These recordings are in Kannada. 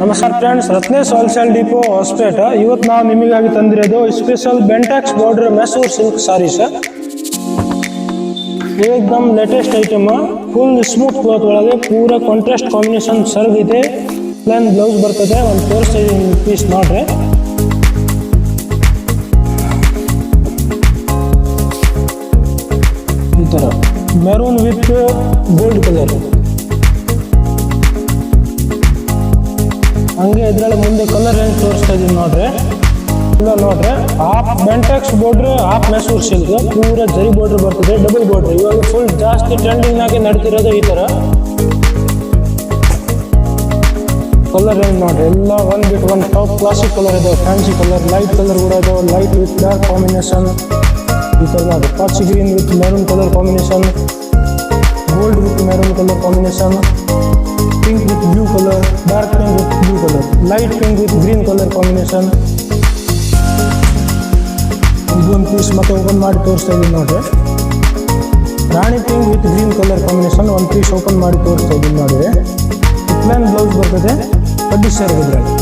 ನಮಸ್ಕಾರ friends, Ratnesh wholesale depot Hospet. ಇವತ್ತು ನಾವು ನಿಮಗಾಗಿ ತಂದಿರೋದು special Bentex border Mysore silk saris. एकदम latest item, full smooth cloth ಒಳಗೆ ಪೂರ ಕಾಂಟ್ರಾಸ್ಟ್ ಕಾಂಬಿನೇಷನ್ ಸರ್ಗ್ ಇದೆ. ಪ್ಲೇನ್ ಬ್ಲೌಸ್ ಬರ್ತದೆ. ಒಂದು ತೋರಿಸ್ತಾ ಇದೀನಿ ಪೀಸ್ ನೋಡ್ರಿ. ಈ ತರ ಮೆರೂನ್ ವಿತ್ ಗೋಲ್ಡ್ ಕಲರ್. ಹಂಗೆ ಇದ್ರಲ್ಲಿ ಮುಂದೆ ಕಲರ್ ರೇಂಜ್ ತೋರಿಸ್ತಾ ಇದೀನಿ ನೋಡ್ರಿ. ಇಲ್ಲ ನೋಡ್ರಿ, half bentex border, half Mysore silk, ಪೂರ ಜರಿ ಬಾರ್ಡ್ರ್ ಬರ್ತದೆ, ಡಬಲ್ ಬಾರ್ಡ್ರ್. ಇವಾಗ ಫುಲ್ ಜಾಸ್ತಿ ಟ್ರೆಂಡಿಂಗ್ ಆಗಿ ನಡ್ತಿರೋದು ಈ ತರ ಕಲರ್ ರೇಂಜ್ ನೋಡ್ರಿ. ಎಲ್ಲ one bit one top classic colour ಇದಾವೆ, ಫ್ಯಾನ್ಸಿ ಕಲರ್, ಲೈಟ್ ಕಲರ್ ಕೂಡ ಇದಾವೆ. ಲೈಟ್ ವಿತ್ ಡಾರ್ಕ್ ಕಾಂಬಿನೇಷನ್ ಈ ತರ ನೋಡ್ರಿ. ಪಾಚಿ green with maroon colour combination, gold with maroon colour combination, pink with blue colour, dark pink with blue colour, light pink with green colour combination. ಇದೊಂದು ಪೀಸ್ ಮತ್ತೆ ಓಪನ್ ಮಾಡಿ ತೋರಿಸ್ತಾ ಇದೀನಿ ನೋಡ್ರಿ. Rani pink with green colour combination ಒಂದು ಪೀಸ್ ಓಪನ್ ಮಾಡಿ ತೋರಿಸ್ತಾ ಇದೀನಿ ನೋಡ್ರಿ. ಪ್ಲೇನ್ ಬ್ಲೌಸ್ ಬರ್ತದೆ, ಕಡ್ಡಿ ಸರ್ಗ್ ಇದ್ರಲ್ಲಿ.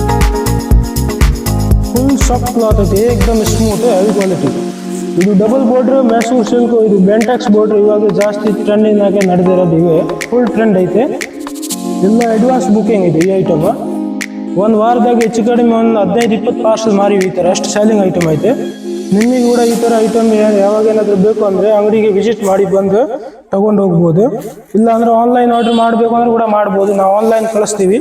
ಫುಲ್ ಸಾಫ್ಟ್ ಕ್ಲಾತ್ ಐತಿ, ಏಕದಮ್ ಸ್ಮೂತ್, ಹೆವಿ ಕ್ವಾಲಿಟಿ. ಇದು ಡಬಲ್ ಬಾರ್ಡ್ರ್ ಮೆಸೂರ್ ಸಿಲ್ಕ್, ಇದು ಬೆಂಟೆಕ್ಸ್ ಬಾರ್ಡ್ರ್. ಇವಾಗ ಜಾಸ್ತಿ ಟ್ರೆಂಡಿಂಗ್ ಆಗಿ ನಡೆದಿರೋದು ಇವೆ, ಫುಲ್ ಟ್ರೆಂಡ್ ಐತೆ. ಎಲ್ಲ ಅಡ್ವಾನ್ಸ್ ಬುಕಿಂಗ್ ಇದೆ ಈ ಐಟಮ್. ಒಂದು ವಾರದಾಗ ಹೆಚ್ಚು ಕಡಿಮೆ ಒಂದು 15-20 ಪಾರ್ಸಲ್ ಮಾರಿವಿ. ಈ ಥರ ಅಷ್ಟು ಸೆಲ್ಲಿಂಗ್ ಐಟಮ್ ಐತೆ. ನಿಮಗೆ ಕೂಡ ಈ ಥರ ಐಟಮ್ ಯಾವಾಗ ಏನಾದರೂ ಬೇಕು ಅಂದರೆ ಅಂಗಡಿಗೆ ವಿಸಿಟ್ ಮಾಡಿ ಬಂದು ತಗೊಂಡು ಹೋಗ್ಬೋದು. ಇಲ್ಲ ಅಂದ್ರೆ ಆನ್ಲೈನ್ ಆರ್ಡರ್ ಮಾಡಬೇಕು ಅಂದ್ರೆ ಕೂಡ ಮಾಡ್ಬೋದು. ನಾವು ಆನ್ಲೈನ್ ಕಳಿಸ್ತೀವಿ.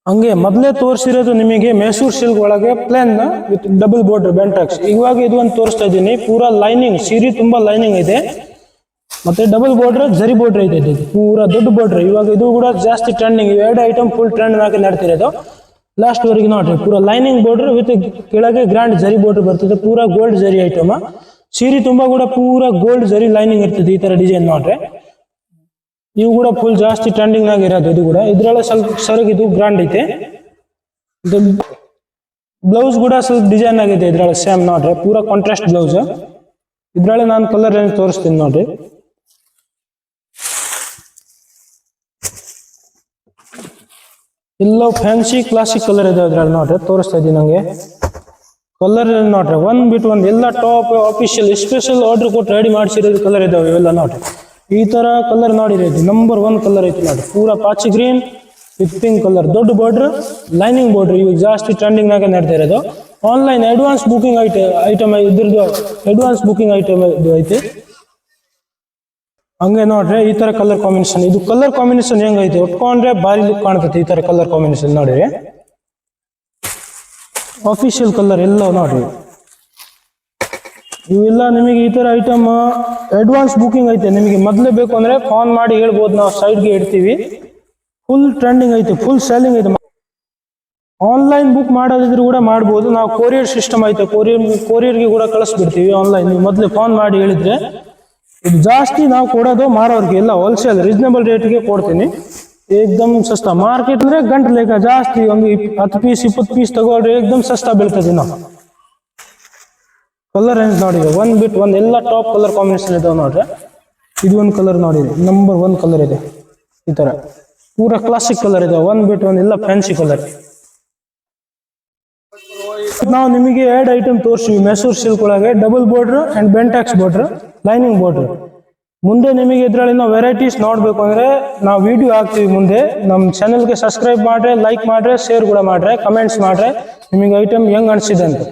ಹಂಗೆ ಮೊದಲೇ ತೋರಿಸಿರೋದು ನಿಮಗೆ ಮೆಸೂರ್ ಸಿಲ್ಕ್ ಒಳಗೆ plane with double border Bentex. ಇವಾಗ ಇದು ಒಂದು ತೋರಿಸ್ತಾ ಇದ್ದೀನಿ, ಪೂರಾ ಲೈನಿಂಗ್ ಸೀರೆ ತುಂಬಾ ಲೈನಿಂಗ್ ಇದೆ. ಮತ್ತೆ ಡಬಲ್ ಬಾರ್ಡರ್ ಜರಿ ಬಾರ್ಡರ್ ಐತೆ, ಇದು ಪೂರಾ ದೊಡ್ಡ ಬಾರ್ಡರ್. ಇವಾಗ ಇದು ಕೂಡ ಜಾಸ್ತಿ ಟ್ರೆಂಡಿಂಗ್. ಇವೆರಡು ಐಟಮ್ ಫುಲ್ ಟ್ರೆಂಡ್ ಆಗಿ ನಡ್ತಿರೋದು. ಲಾಸ್ಟ್ ವರೆಗೆ ನೋಡ್ರಿ, ಪೂರಾ ಲೈನಿಂಗ್ ಬಾರ್ಡರ್ ವಿತ್ ಕೆಳಗೆ ಗ್ರ್ಯಾಂಡ್ ಜರಿ ಬಾರ್ಡರ್ ಬರ್ತದೆ. ಪೂರಾ ಗೋಲ್ಡ್ ಜರಿ ಐಟಮ್. ಸೀರೆ ತುಂಬಾ ಕೂಡ ಪೂರಾ ಗೋಲ್ಡ್ ಜರಿ ಲೈನಿಂಗ್ ಇರ್ತದೆ. ಈ ತರ ಡಿಸೈನ್ ನೋಡ್ರಿ. ಇವು ಕೂಡ ಫುಲ್ ಜಾಸ್ತಿ ಟ್ರೆಂಡಿಂಗ್ ಆಗಿರೋದು. ಇದು ಕೂಡ ಇದ್ರೊಳಗೆ ಸ್ವಲ್ಪ ಸರ್ಗ್ ಇದು ಗ್ರ್ಯಾಂಡ್ ಐತೆ. ಇದು ಬ್ಲೌಸ್ ಕೂಡ ಸ್ವಲ್ಪ ಡಿಸೈನ್ ಆಗಿದೆ ಇದ್ರೊಳಗೆ ಸೇಮ್ ನೋಡ್ರಿ. ಪೂರಾ ಕಾಂಟ್ರಾಸ್ಟ್ ಬ್ಲೌಸ್. ಇದ್ರೊಳಗೆ ನಾನು ಕಲರ್ ರೇಂಜ್ ತೋರಿಸ್ತೀನಿ ನೋಡ್ರಿ. ಎಲ್ಲ ಫ್ಯಾನ್ಸಿ ಕ್ಲಾಸಿಕ್ ಕಲರ್ ಇದೆ ಇದ್ರಲ್ಲಿ ನೋಡ್ರಿ. ತೋರಿಸ್ತಾ ಇದ್ದೀನಿ ನಂಗೆ ಕಲರ್ ನೋಡ್ರಿ. ಒನ್ ಬಿಟ್ ಒಂದು ಎಲ್ಲ ಟಾಪ್ ಆಫಿಷಿಯಲ್ ಸ್ಪೆಷಲ್ ಆರ್ಡರ್ ಕೊಟ್ಟು ರೆಡಿ ಮಾಡಿಸಿರೋದು ಕಲರ್ ಇದಾವೆ ಇವೆಲ್ಲ ನೋಡ್ರಿ. ಈ ತರ ಕಲರ್ ನೋಡಿರಿ, ಇದು ನಂಬರ್ 1 ಕಲರ್ ಐತಿ ನೋಡ್ರಿ. ಪೂರಾ ಪಾಚಿ ಗ್ರೀನ್ ವಿತ್ ಪಿಂಕ್ ಕಲರ್, ದೊಡ್ಡ ಬಾರ್ಡರ್, ಲೈನಿಂಗ್ ಬಾರ್ಡರ್. ಇವಾಗ ಜಾಸ್ತಿ ಟ್ರೆಂಡಿಂಗ್ ಆಗಿ ನಡ್ತಾ ಇರೋದು. ಆನ್ಲೈನ್ ಅಡ್ವಾನ್ಸ್ ಬುಕಿಂಗ್ ಐಟಮ್ ಇದ್ರದ್ದು, ಅಡ್ವಾನ್ಸ್ ಬುಕಿಂಗ್ ಐಟಮ್ ಇದು ಐತಿ. ಹಂಗೆ ನೋಡ್ರಿ, ಈ ತರ ಕಲರ್ ಕಾಂಬಿನೇಷನ್. ಇದು ಕಲರ್ ಕಾಂಬಿನೇಷನ್ ಹೆಂಗೈತಿ ಉಟ್ಕೊಂಡ್ರೆ ಭಾರಿ ಲುಕ್ ಕಾಣ್ತೈತಿ. ಈ ತರ ಕಲರ್ ಕಾಂಬಿನೇಷನ್ ನೋಡಿರಿ, ಆಫಿಷಿಯಲ್ ಕಲರ್ ಎಲ್ಲ ನೋಡ್ರಿ. ಇವೆಲ್ಲ ನಿಮಗೆ ಈ ತರ ಐಟಮ್ ಅಡ್ವಾನ್ಸ್ ಬುಕಿಂಗ್ ಐತೆ. ನಿಮಗೆ ಮೊದಲೇ ಬೇಕು ಅಂದ್ರೆ ಫೋನ್ ಮಾಡಿ ಹೇಳ್ಬೋದು, ನಾವು ಸೈಡ್ಗೆ ಇಡ್ತೀವಿ. ಫುಲ್ ಟ್ರೆಂಡಿಂಗ್ ಐತೆ, ಫುಲ್ ಸೆಲ್ಲಿಂಗ್ ಐತೆ. ಆನ್ಲೈನ್ ಬುಕ್ ಮಾಡೋದಿದ್ರು ಕೂಡ ಮಾಡ್ಬೋದು. ನಾವು ಕೊರಿಯರ್ ಸಿಸ್ಟಮ್ ಐತೆ, ಕೊರಿಯರ್ಗೆ ಕೂಡ ಕಳಿಸ್ಬಿಡ್ತೀವಿ ಆನ್ಲೈನ್. ನೀವು ಮೊದಲೇ ಫೋನ್ ಮಾಡಿ ಹೇಳಿದ್ರೆ. ಇದು ಜಾಸ್ತಿ ನಾವು ಕೊಡೋದು ಮಾರೋರ್ಗೆ, ಎಲ್ಲ ಹೋಲ್ಸೇಲ್ ರೀಸನೇಬಲ್ ರೇಟ್ಗೆ ಕೊಡ್ತೀನಿ. ಏಕ್ದಮ್ ಸಸ್ತಾ. ಮಾರ್ಕೆಟ್ ಅಂದ್ರೆ ಗಂಟೆ ಲೆಕ್ಕ ಜಾಸ್ತಿ, ಒಂದು 10 ಪೀಸ್ 20 ಪೀಸ್ ತಗೊಳ್ರಿ, ಏಕ್ದಮ್ ಸಸ್ತಾ ಬೀಳ್ತದೆ. ನಾವು ಕಲರ್ ರೇಂಜ್ ನೋಡಿರಿ, ಒನ್ ಬಿಟ್ ಒಂದು ಎಲ್ಲ ಟಾಪ್ ಕಲರ್ ಕಾಂಬಿನೇಷನ್ ಇದಾವೆ ನೋಡ್ರಿ. ಇದು ಒಂದು ಕಲರ್ ನೋಡಿರಿ, ನಂಬರ್ 1 ಕಲರ್ ಇದೆ. ಈ ತರ ಪೂರಾ ಕ್ಲಾಸಿಕ್ ಕಲರ್ ಇದೆ. ಒನ್ ಬಿಟ್ ಒಂದು ಎಲ್ಲ ಫ್ಯಾನ್ಸಿ ಕಲರ್. ನಾವು ನಿಮಗೆ 2 ಐಟಮ್ ತೋರಿಸ್ತೀವಿ ಮೆಸೂರ್ ಸಿಲ್ಕ್ ಒಳಗೆ. Double border and Bentex border, lining border. ಮುಂದೆ ನಿಮಗೆ ಇದ್ರಲ್ಲಿ ವೆರೈಟೀಸ್ ನೋಡ್ಬೇಕು ಅಂದ್ರೆ ನಾವು ವಿಡಿಯೋ ಹಾಕ್ತೀವಿ ಮುಂದೆ. ನಮ್ಮ ಚಾನೆಲ್ಗೆ ಸಬ್ಸ್ಕ್ರೈಬ್ ಮಾಡ್ರೆ, ಲೈಕ್ ಮಾಡ್ರೆ, ಶೇರ್ ಕೂಡ ಮಾಡ್ರೆ, ಕಮೆಂಟ್ಸ್ ಮಾಡ್ರೆ ನಿಮಗೆ ಐಟಮ್ ಹೆಂಗ್ ಅನ್ಸಿದೆ ಅಂತ.